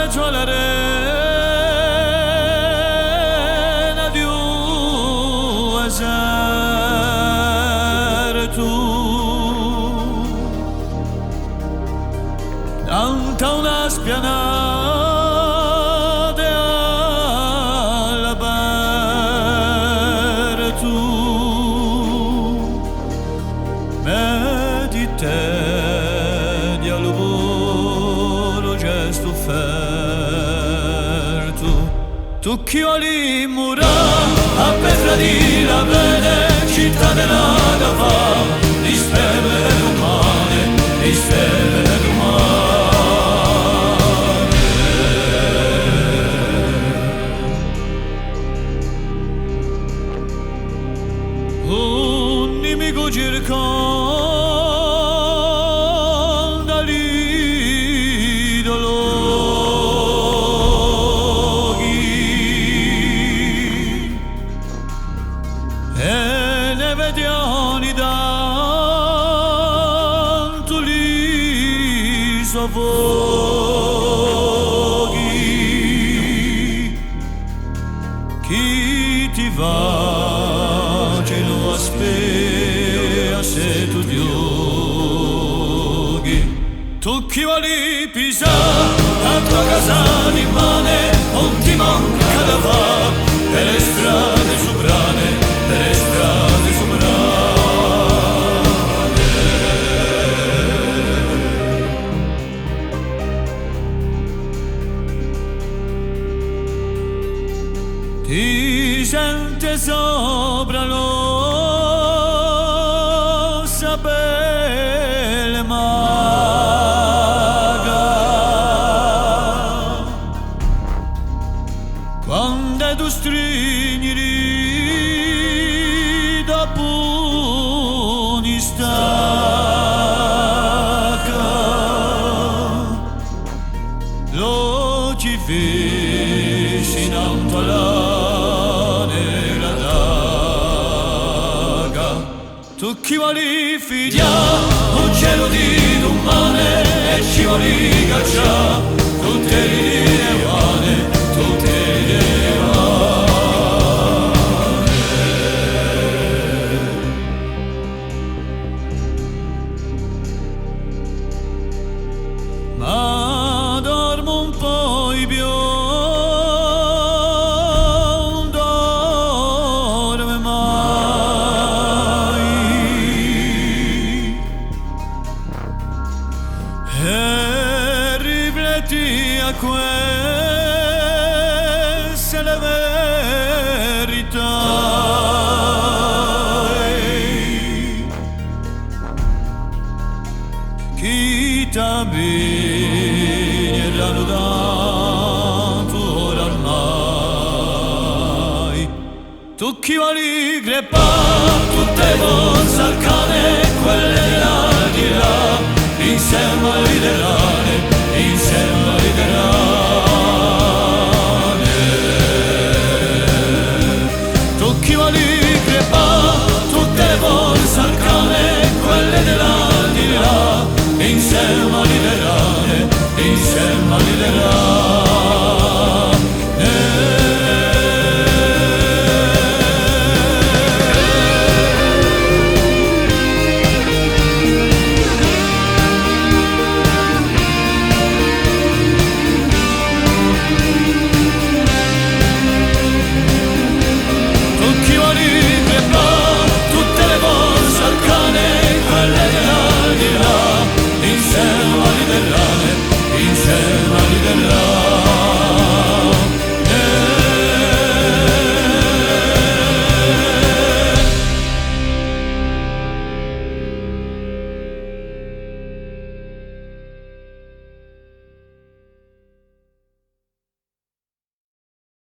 mezzo all'arena di un esercito, davanti a una spianata all'aperto, meditei al lavoro gesto offerto, tu chi vuoi murare a Petra di la bene città della Gava, di stelle umane, di stelle umane. Un nemico circonda l'idolo e ne vediamo tanto li soffochi. Chi ti va ce lo aspetta se tu dioghi, tu chi vuoi pisare a tua casa di mane, non ti manca da fare per le strade sovrane, per le strade sovrane. Ti sente sopra lo sapere maga, quando tu stringi dopo un'istacca, lo ci feci in alto alla nera daga, tu chi vuoi figliare un cielo di domane e ci vuoi cacciare tutte le vane, tutte le vane. Ma dormo un po' i non dorme mai, e rifletti a questa la verità. Chi t'abbini erano tanto ormai, tu chi vuoi crepare tutte forze arcane, quelle là di là, insieme alle là.